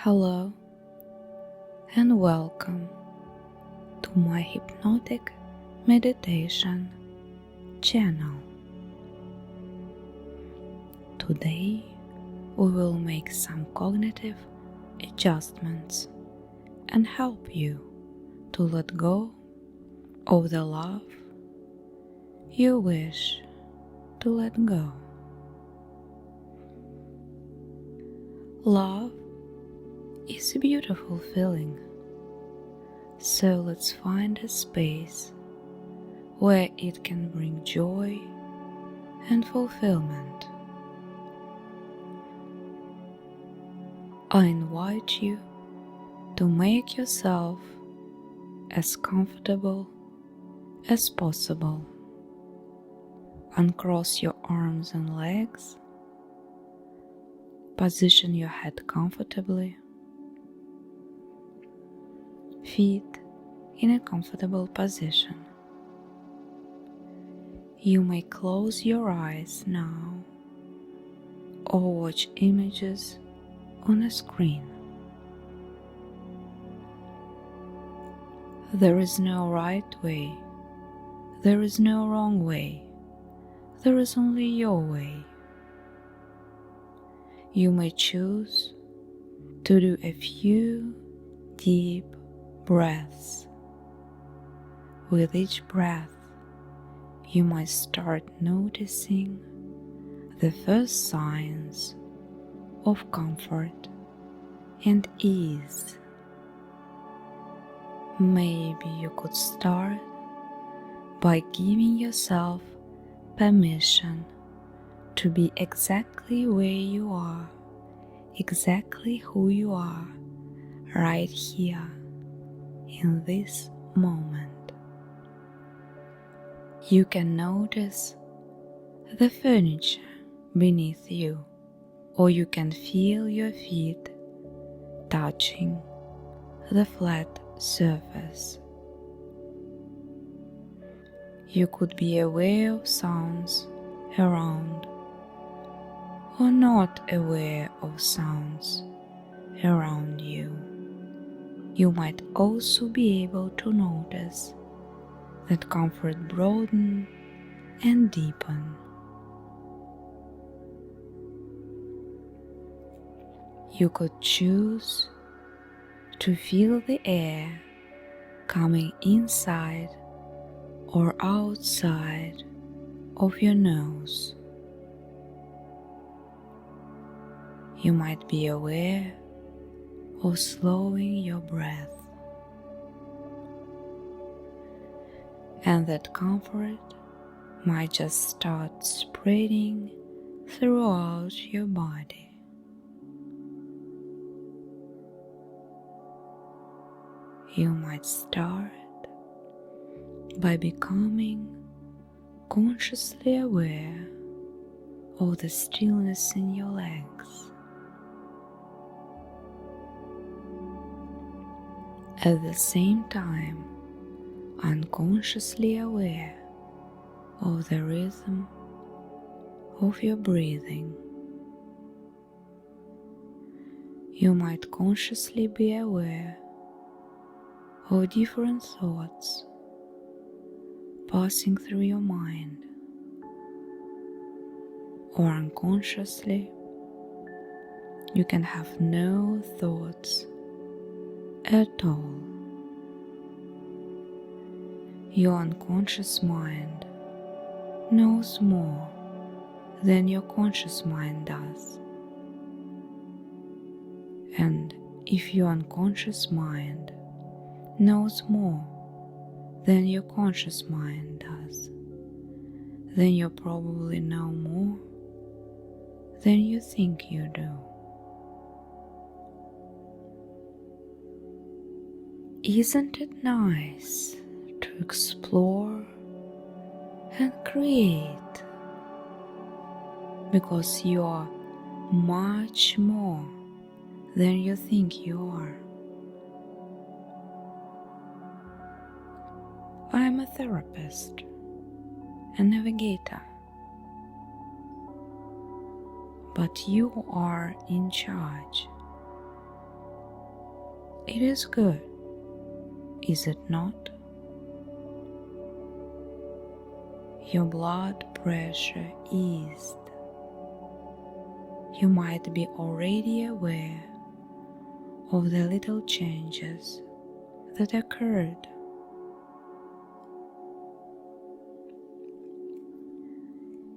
Hello and welcome to my hypnotic meditation channel. Today we will make some cognitive adjustments and help you to let go of the love you wish to let go. Love is a beautiful feeling, so let's find a space where it can bring joy and fulfillment. I invite you to make yourself as comfortable as possible. Uncross your arms and legs. Position your head comfortably. Feet in a comfortable position. You may close your eyes now or watch images on a screen. There is no right way. There is no wrong way. There is only your way. You may choose to do a few deep breaths. With each breath, you might start noticing the first signs of comfort and ease. Maybe you could start by giving yourself permission to be exactly where you are, exactly who you are, right here in this moment. You can notice the furniture beneath you, or you can feel your feet touching the flat surface. You could be aware of sounds around or not aware of sounds around you. You might also be able to notice that comfort broaden and deepen. You could choose to feel the air coming inside or outside of your nose. You might be aware of slowing your breath, and that comfort might just start spreading throughout your body. You might start by becoming consciously aware of the stillness in your legs. At the same time, unconsciously aware of the rhythm of your breathing. You might consciously be aware of different thoughts passing through your mind, or unconsciously you can have no thoughts at all. Your unconscious mind knows more than your conscious mind does. And if your unconscious mind knows more than your conscious mind does, then you probably know more than you think you do. Isn't it nice to explore and create? Because you are much more than you think you are. I am a therapist, a navigator, but you are in charge. it is good, is it not? Your blood pressure eased. You might be already aware of the little changes that occurred.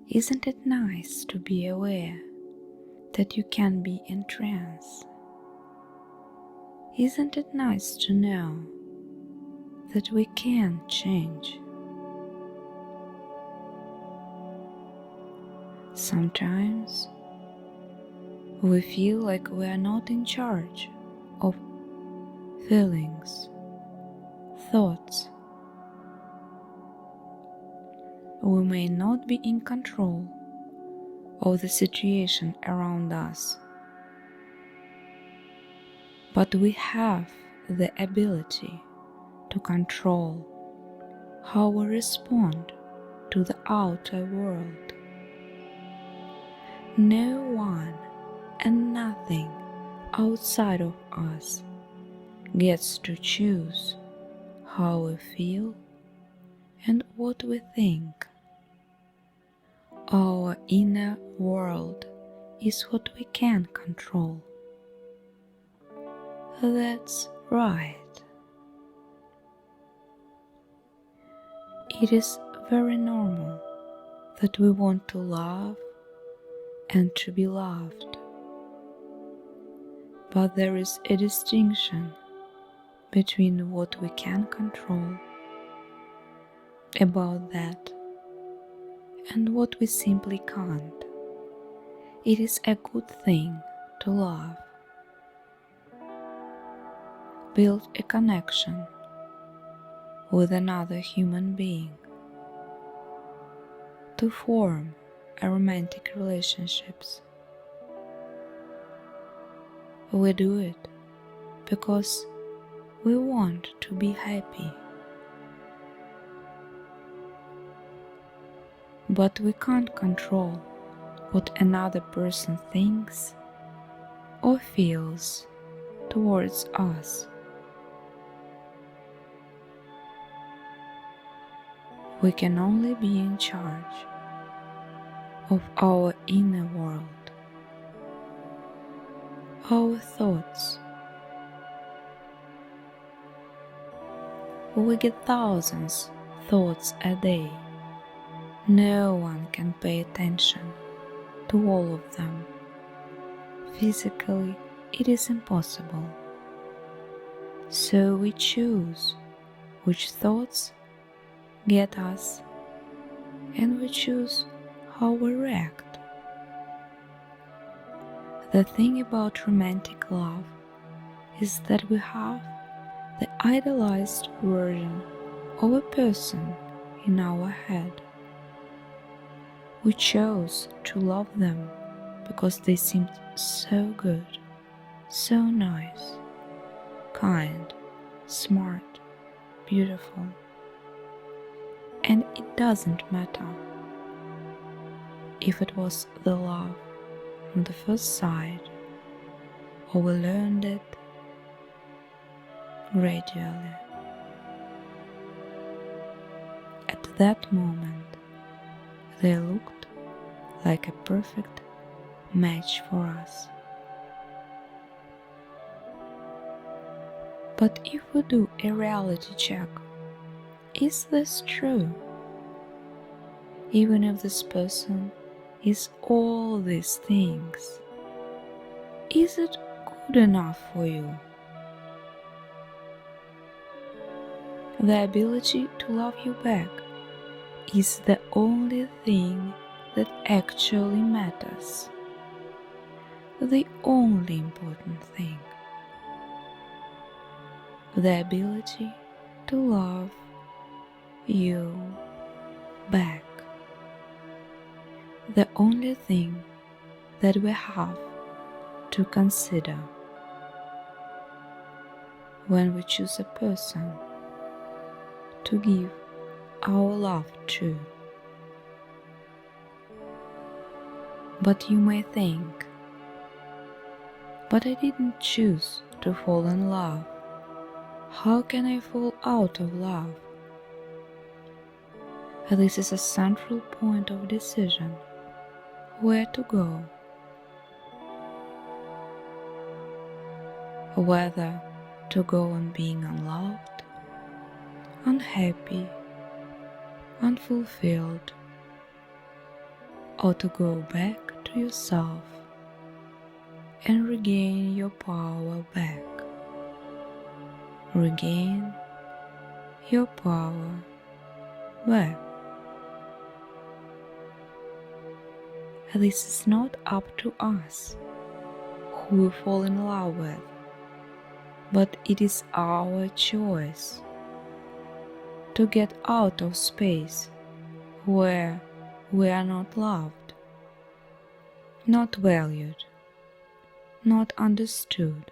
Isn't it nice to be aware that you can be in trance? Isn't it nice to know that we can change? Sometimes we feel like we are not in charge of feelings, thoughts. We may not be in control of the situation around us, but we have the ability to control how we respond to the outer world. No one and nothing outside of us gets to choose how we feel and what we think. Our inner world is what we can control. That's right. It is very normal that we want to love and to be loved. But there is a distinction between what we can control about that and what we simply can't. It is a good thing to love. Build a connection with another human being, to form a romantic relationships. We do it because we want to be happy. But we can't control what another person thinks or feels towards us. We can only be in charge of our inner world, our thoughts. We get thousands of thoughts a day. No one can pay attention to all of them. Physically, it is impossible. So we choose which thoughts get us, and we choose how we react. The thing about romantic love is that we have the idealized version of a person in our head. We chose to love them because they seemed so good, so nice, kind, smart, beautiful. And it doesn't matter if it was the love from the first sight or we learned it gradually. At that moment, they looked like a perfect match for us. But if we do a reality check, is this true? Even if this person is all these things, is it good enough for you? The ability to love you back is the only thing that actually matters, the only important thing. The ability to love you back. The only thing that we have to consider when we choose a person to give our love to. But you may think, but I didn't choose to fall in love How can I fall out of love? This is a central point of decision, where to go, whether to go on being unloved, unhappy, unfulfilled, or to go back to yourself and regain your power back. Regain your power back. This is not up to us who we fall in love with, but it is our choice to get out of space where we are not loved, not valued, not understood.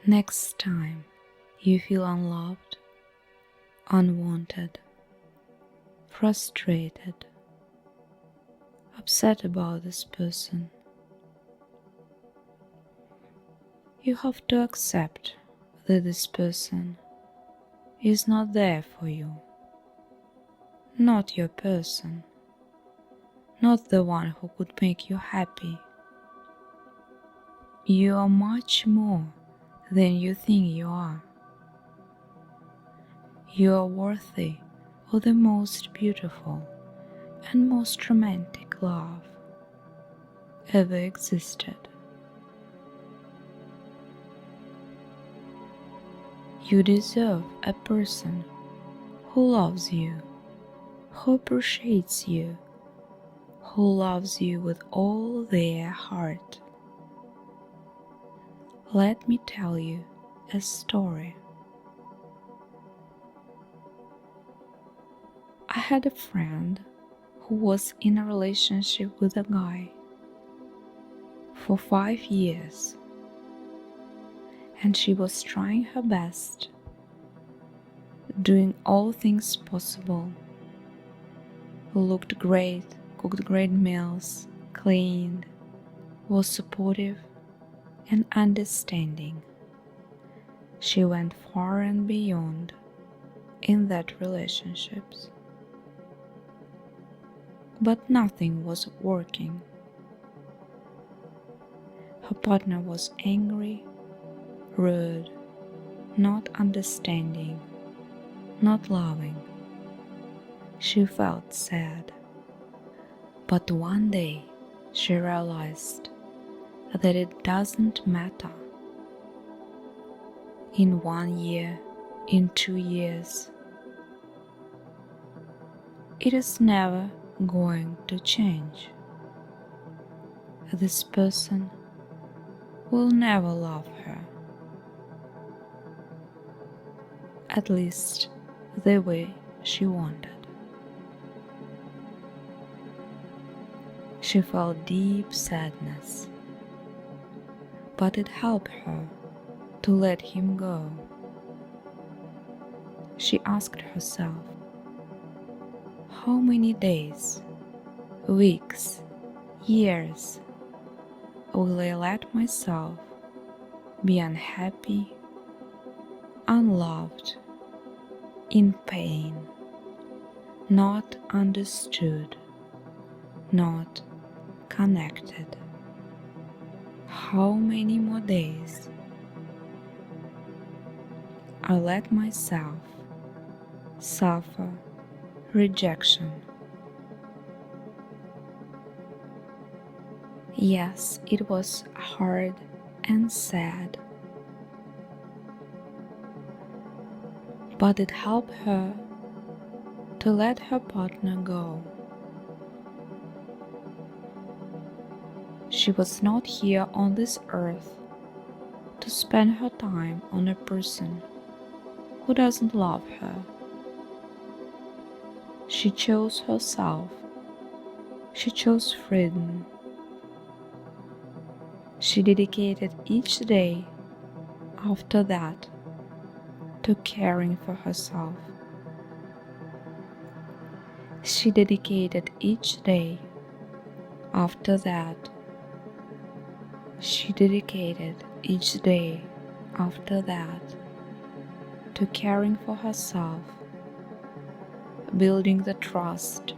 Next time you feel unloved, unwanted, frustrated, upset about this person, you have to accept that this person is not there for you, not your person, not the one who could make you happy. You are much more than you think you are. You are worthy of the most beautiful and most romantic love ever existed. You deserve a person who loves you, who appreciates you, who loves you with all their heart. Let me tell you a story. I had a friend who was in a relationship with a guy for 5 years, and she was trying her best, doing all things possible, looked great, cooked great meals, cleaned, was supportive and understanding. She went far and beyond in that relationships. But nothing was working. Her partner was angry, rude, not understanding, not loving. She felt sad. But one day she realized that it doesn't matter. In 1 year, in 2 years, it is never going to change. This person will never love her, at least the way she wanted. She felt deep sadness, but it helped her to let him go. She asked herself, how many days, weeks, years will I let myself be unhappy, unloved, in pain, not understood, not connected? How many more days I let myself suffer rejection? Yes, it was hard and sad, but it helped her to let her partner go. She was not here on this earth to spend her time on a person who doesn't love her. She chose herself. She chose freedom. She dedicated each day after that to caring for herself. She dedicated each day after that. She dedicated each day after that to caring for herself, building the trust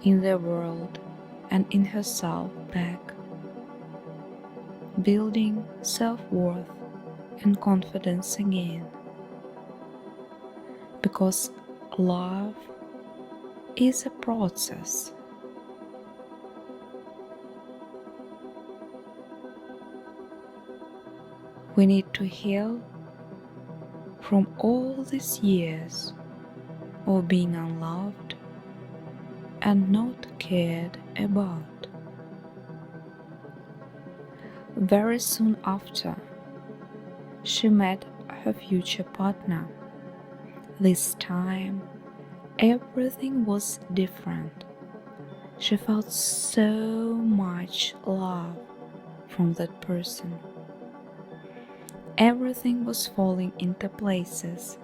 in the world and in herself back, building self-worth and confidence again, because love is a process. We need to heal from all these years of being unloved and not cared about. Very soon after, she met her future partner. This time, everything was different. She felt so much love from that person. Everything was falling into places.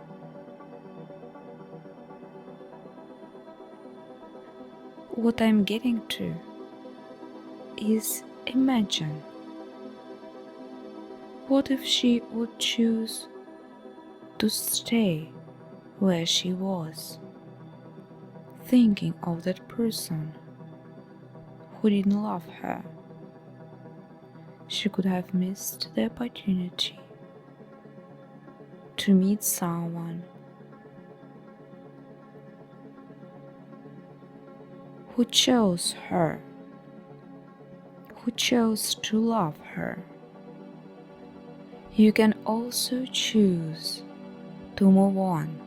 What I'm getting to is imagine. What if she would choose to stay where she was, thinking of that person who didn't love her? She could have missed the opportunity to meet someone who chose her, who chose to love her. You can also choose to move on.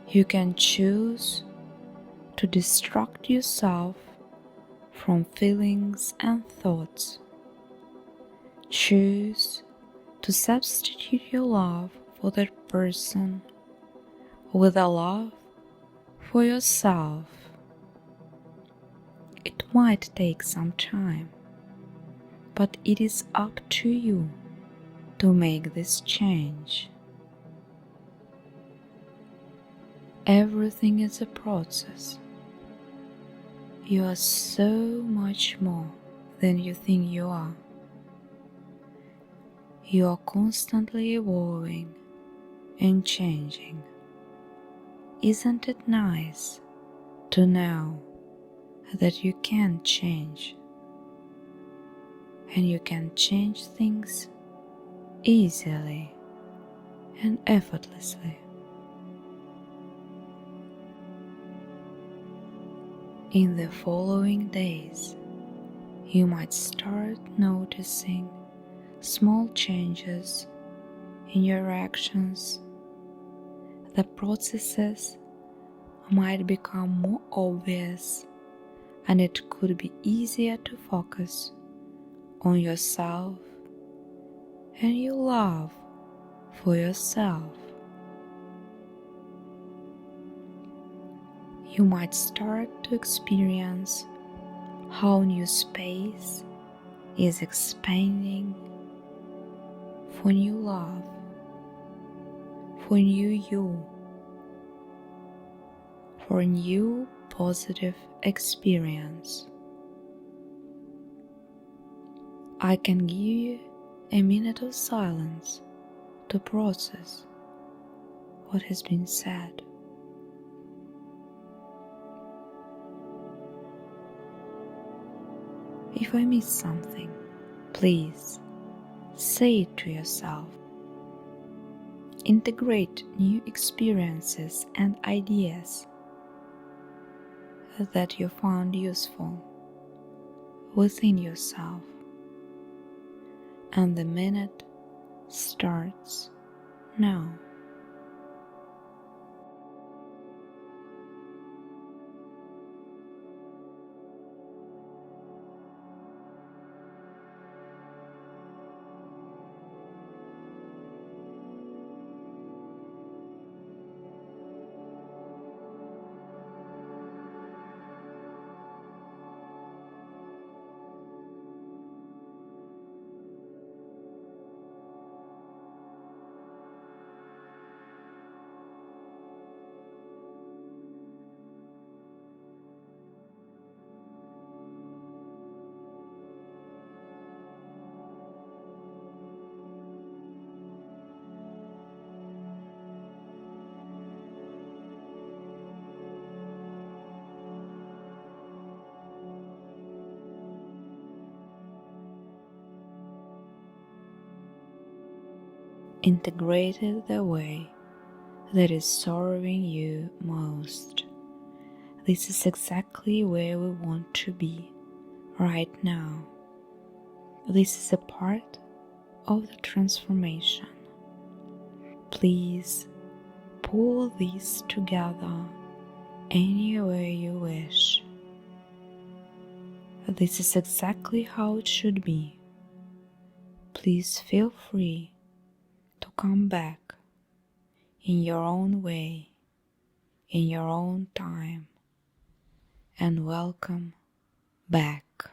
You can choose to distract yourself from feelings and thoughts. Choose to substitute your love for that person with a love for yourself. It might take some time, but it is up to you to make this change. Everything is a process. You are so much more than you think you are. You are constantly evolving and changing. Isn't it nice to know that you can change, and you can change things easily and effortlessly? In the following days, you might start noticing small changes in your actions. The processes might become more obvious, and it could be easier to focus on yourself and your love for yourself. You might start to experience how new space is expanding for new love, for new you, for a new positive experience. I can give you a minute of silence to process what has been said. If I miss something, please say it to yourself. Integrate new experiences and ideas that you found useful within yourself. And the minute starts now. integrated the way that is serving you most. This is exactly where we want to be right now. This is a part of the transformation. Please pull these together any way you wish. This is exactly how it should be. Please feel free to come back in your own way, in your own time, and welcome back.